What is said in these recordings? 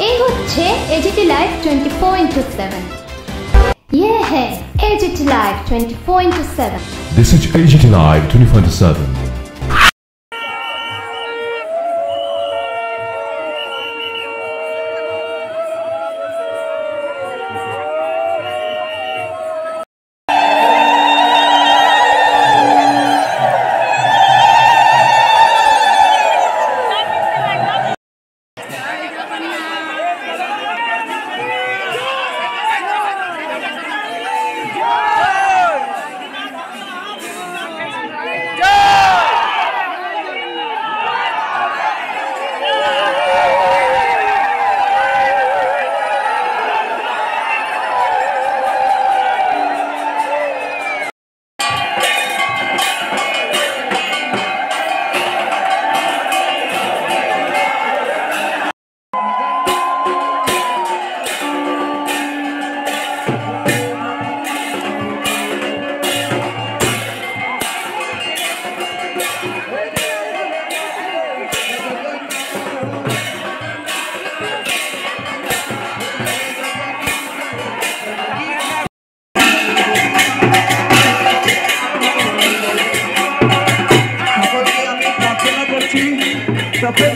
এই হচ্ছে AGT live 24/7। ये है AGT live 24/7। This is AGT Live 24/7।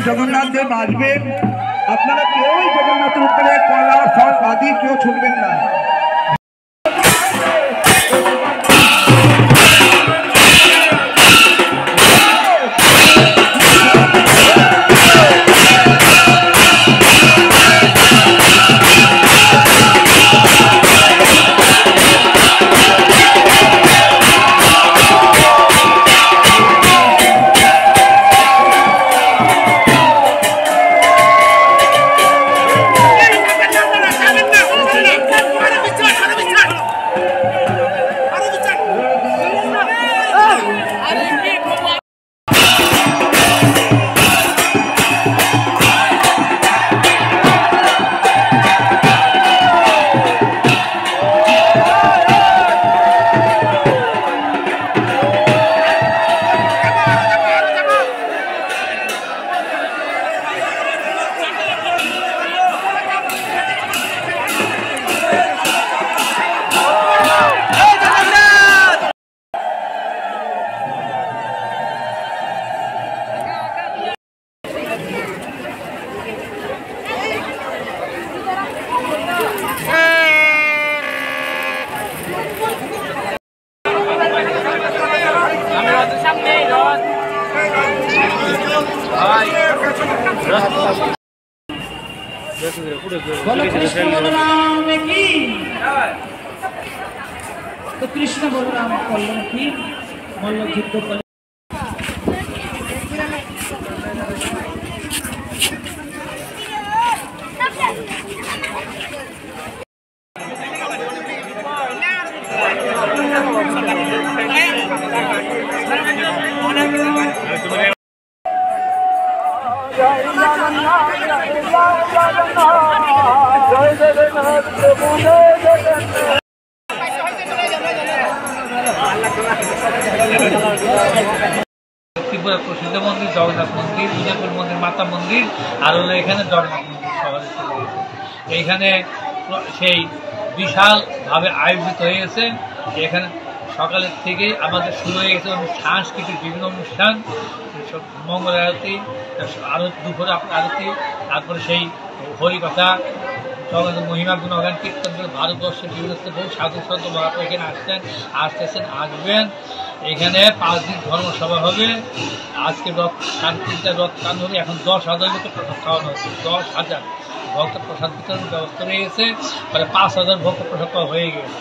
Jagannath Dev आसबें अपनारा क्यों जगन्नाथ ऊपर कला फल आदि क्यों छुटबें ना। तो कृष्ण बलराम कल्याण की मल्ल युद्ध त्रिपुरा प्रसिद्ध मंदिर जगन्नाथ मंदिर, বিজয়পুর मंदिर माता मंदिर और এখানে জগন্নাথ मंदिर শহরে চলে গেছে। এইখানে সেই বিশাল ভাবে আয়োজিত হয়েছে। এখানে সকালের থেকে আমাদের শুরু হয়ে গেছে সাংস্কৃতিক বিভিন্ন অনুষ্ঠান, মঙ্গল আরতি, দুপুরে আরতি, তারপরে সেই হরিকথা, জগন্নাথ মহিমা গুণগান কীর্তন করে ভারতবর্ষের বিভিন্ন বহু সাধু সন্ত মহাত্মা এখানে আসতেছেন আসবেন। এখানে 5 দিন ধর্মসভা হবে। আজকে রথ 3:30টা রথ টান হবে। এখন 10,000 লোকের প্রসাদ খাওয়ানো হচ্ছে। 10,000 ভক্ত প্রসাদ বিতরণের ব্যবস্থা রয়েছে। মানে 5,000 ভক্ত প্রসাদ পাওয়া হয়ে গেছে,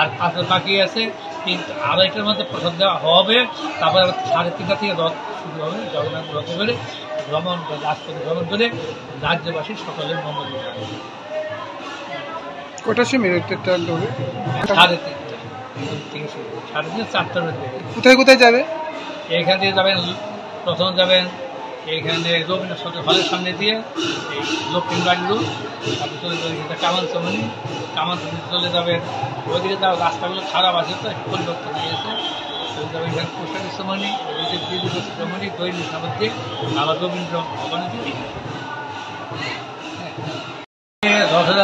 আর 5,000 বাকি আছে। 2:30টার মধ্যে প্রসাদ দেওয়া হবে। তারপরে 3:30টা থেকে রথ শুরু হবে। জগন্নাথ রথে করে ভ্রমণ রাজপথে ভ্রমণ করে রাজ্যবাসীর সকলের মঙ্গল হবে। কটার সময় হবে? 3:30 থেকে শুরু, 3:30 4টার মধ্যে। কোথায় কোথায় যাবে? এইখান দিয়ে যাবেন, প্রথম যাবেন এইখানে রবীন্দ্র সদর হলের সামনে দিয়ে এই লক্ষ্মী বাড়ি রোড, তারপর চলে যাবেন কামানচমনি, কামানচমনি চলে যাবেন। ওইদিকে যাওয়ার রাস্তাগুলো খারাপ আছে, তো একটু পরিবর্তন হয়ে গেছে। চলে যাবেন এখানে পোশাকি সমনি, ওইদিকে দিদি সমনি, দৈনিক সামনে দিয়ে আবার রবীন্দ্র ভবনে দিয়ে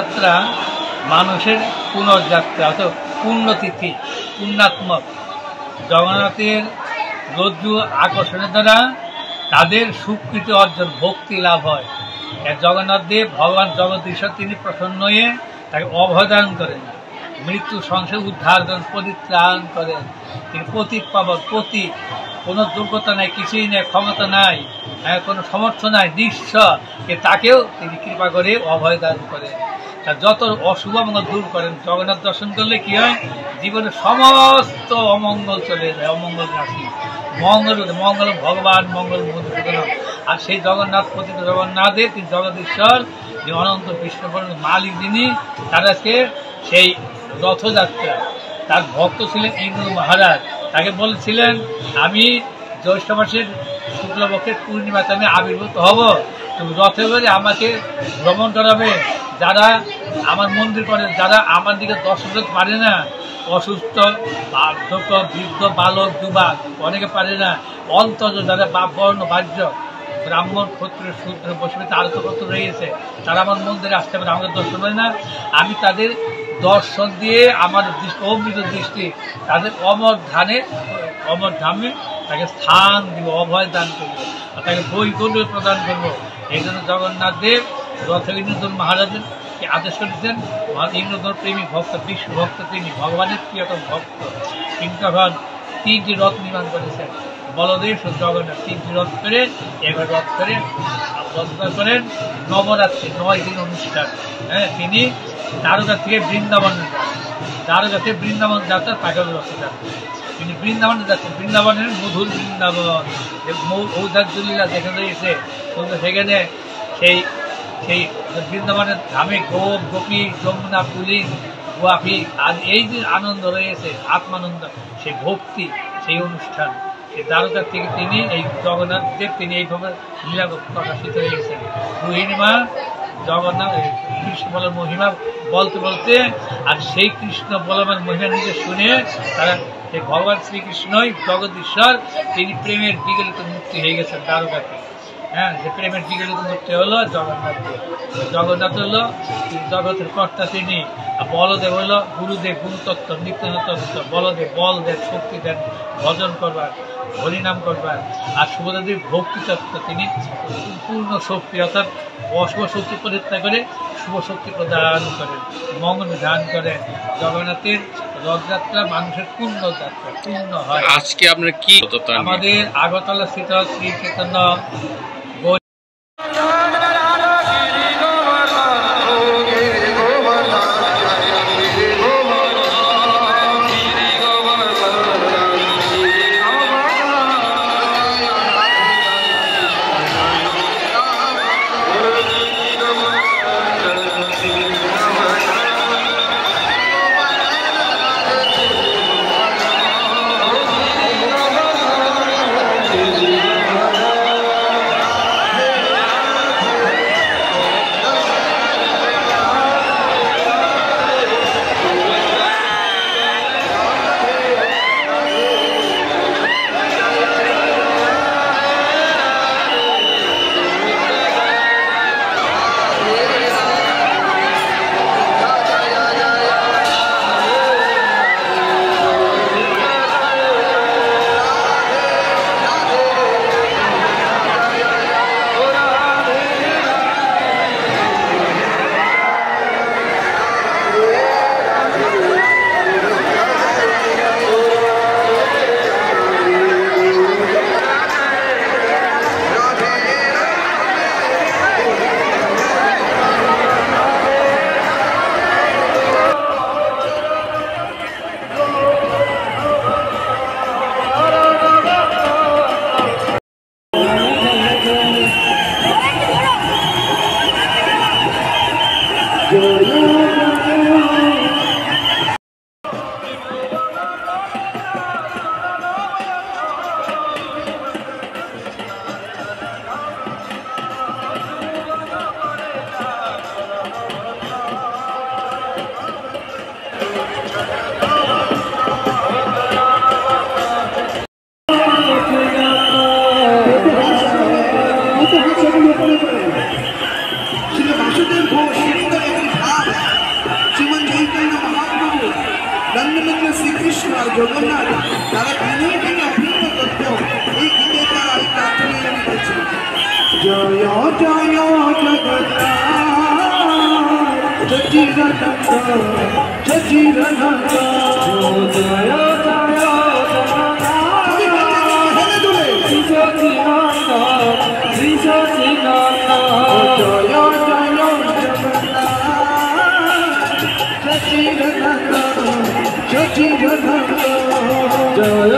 রথযাত্রা মানুষের পুনর্যাত্রা অর্থাৎ পুণ্যতিথি, পুণ্যাত্মক। জগন্নাথের রজ্জু আকর্ষণের দ্বারা তাদের সুকৃতি অর্জন, ভক্তি লাভ হয়। জগন্নাথ দেব ভগবান জগদীশ্বর তিনি প্রসন্ন হয়ে তাকে অভয়দান করেন, মৃত্যু সংসার উদ্ধার করেন, পরিত্রাণ করেন। তিনি প্রতীক পাবন, প্রতীক, কোনো যোগ্যতা নাই, কিছুই নেই, ক্ষমতা নাই, কোনো সমর্থ নাই, নিঃস্ব, তাকেও তিনি কৃপা করে অভয়দান করেন। তার যত অশুভ মঙ্গল দূর করেন। জগন্নাথ দর্শন করলে কি হয়? জীবনের সমস্ত অমঙ্গল চলে যায়, অমঙ্গল রাশি মঙ্গল, মঙ্গল ভগবান, মঙ্গল মধুসূদন। আর সেই জগন্নাথ পতিত জগন্নাথের তিনি জগদীশ্বর, যে অনন্ত বিষ্ণুপুর মালিক যিনি, তার আজকে সেই রথযাত্রা। তার ভক্ত ছিলেন ইন্দ্র মহারাজ, তাকে বলেছিলেন আমি জ্যৈষ্ঠ মাসের শুক্লপক্ষের পূর্ণিমাতে আমি আবির্ভূত হব, তুমি রথে করে আমাকে ভ্রমণ করাবে। যারা আমার মন্দির করে, যারা আমার দিকে দর্শন করতে পারে না, অসুস্থ, বার্ধক্য, বৃদ্ধ, বালক, যুবক, অনেকে পারে না, অন্তত যারা বর্ণ বাহ্য, ব্রাহ্মণ, ক্ষত্রিয়, শূদ্র, বৈষ্ণব, তারও তো কত রয়েছে, তারা আমার মন্দিরে আসতে পারে, আমাদের দর্শন করে না। আমি তাদের দর্শন দিয়ে আমার অমৃত দৃষ্টি তাদের অমর ধামে তাকে স্থান দিব, অভয় দান করবো, আর তাকে বৈকুণ্ঠ প্রদান করবো। এই জন্য জগন্নাথ দেব রথে ইন্দ্রধন মহারাজের আদেশ করেছেন। ইন্দ্রধন প্রেমী ভক্ত, বিষ্ণু ভক্ত, তিনি ভগবানের প্রিয়তম ভক্ত। তিনি তখন 3টি রথ নির্মাণ করেছেন, বলদেব জগন্নাথ 3টি রথ করে এবার রথ করে রথযাত্রা করেন। নবরাত্রি 9 দিন অনুষ্ঠান। তিনি দ্বারকা থেকে বৃন্দাবন যান, দ্বারকা থেকে বৃন্দাবন যাত্রা পাগল রথযাত্রা। তিনি বৃন্দাবনে যাচ্ছেন, বৃন্দাবনের মধুর বৃন্দাবন, ঔদার্যলীলা যেখানে রয়েছে, সেখানে সেই বৃন্দাবনের ধামে গোপ, গোপী, যমুনা, পুলিন, গোয়াপি, আর এই যে আনন্দ রয়েছে, আত্মানন্দ, সেই ভক্তি, সেই অনুষ্ঠান, সেই দ্বারকা থেকে তিনি এই জগন্নাথ দেব তিনি এইভাবে লীলা প্রকাশিত হয়েছেন। রোহিণীমা জগন্নাথ কৃষ্ণ বলের মহিমা বলতে বলতে, আর সেই কৃষ্ণ বলমের মহিমা নিজে শুনে তারা সেই ভগবান শ্রীকৃষ্ণই জগদীশ্বর, তিনি প্রেমের বিগলিত মুক্তি হয়ে গেছেন দ্বারকাতে। যে প্রেমের বিগলিত মুক্তি হলো জগন্নাথ দেব। জগন্নাথ হলো জগতের কর্তা তিনি, বলদেব হলো গুরুদেব, গুরুতত্ত্ব, নিত্যতত্ত্ব। বলদেব বল দেন, শক্তি দেন ভজন করবার, হরিনাম করবার। আর সুভদ্রাদেব ভক্তি তত্ত্ব, তিনি পূর্ণ শক্তি, অর্থাৎ অশুভ শক্তি পরিত্যাগ করে শুভ শক্তি প্রদান করেন, মঙ্গল দান করেন। জগন্নাথের রথযাত্রা মানুষের পূর্ণ যাত্রা, পূর্ণ হয়। আজকে আপনার কি আমাদের আগরতলা স্থিত শ্রী চৈতন্য জগন্নাথ তারা ভিন্ন ভিন্ন ভিন্ন তথ্য এই গীতের দ্বারা এই প্রার্থনা লিখেছে। জয় জয় জগন্নাথ সচিদানন্দ সচিদানন্দ জয়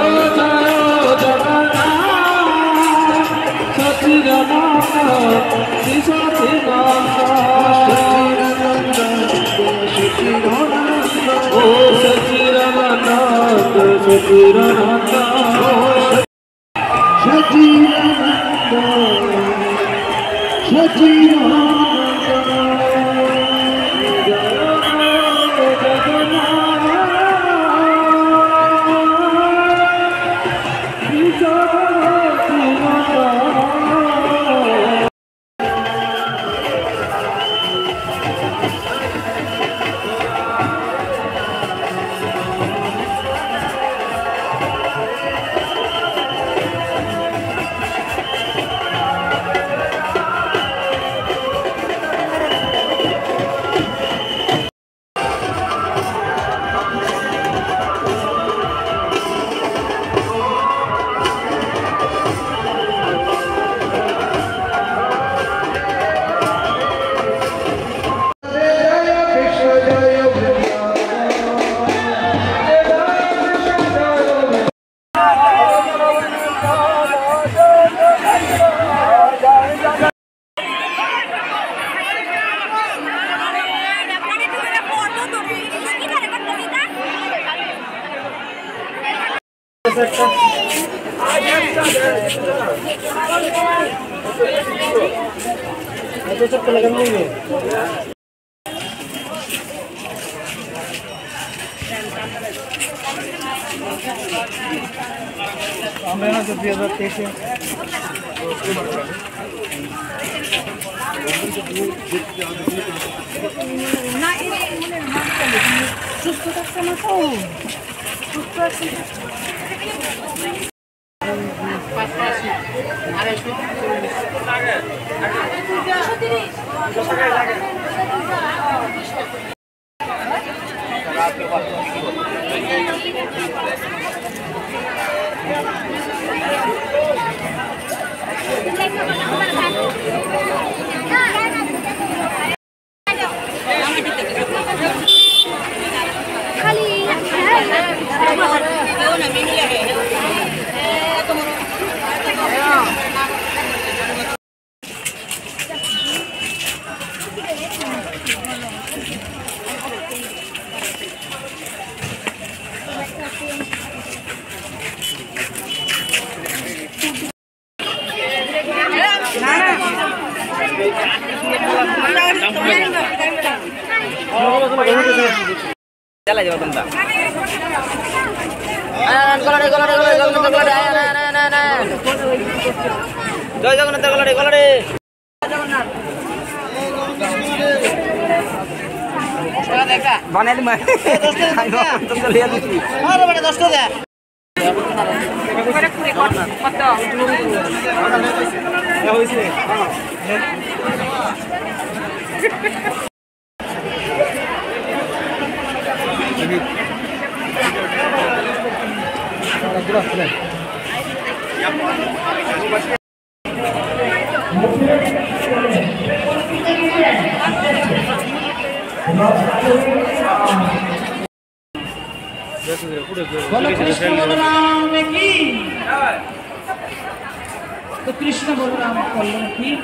तो कृष्ण बलराम कल्याण की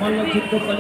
मल्ल युद्ध कर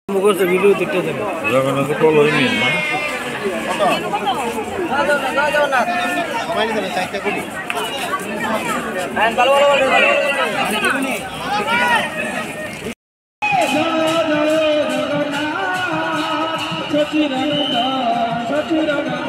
মুখস্থ ভিডিও দেখতে দেবে জগন্নাথ কল হয়নি না জগন্নাথ মোবাইল ধরে চাইতে করি ভালো ভালো ভালো জগন্নাথ সচিদানন্দ সচিদানন্দ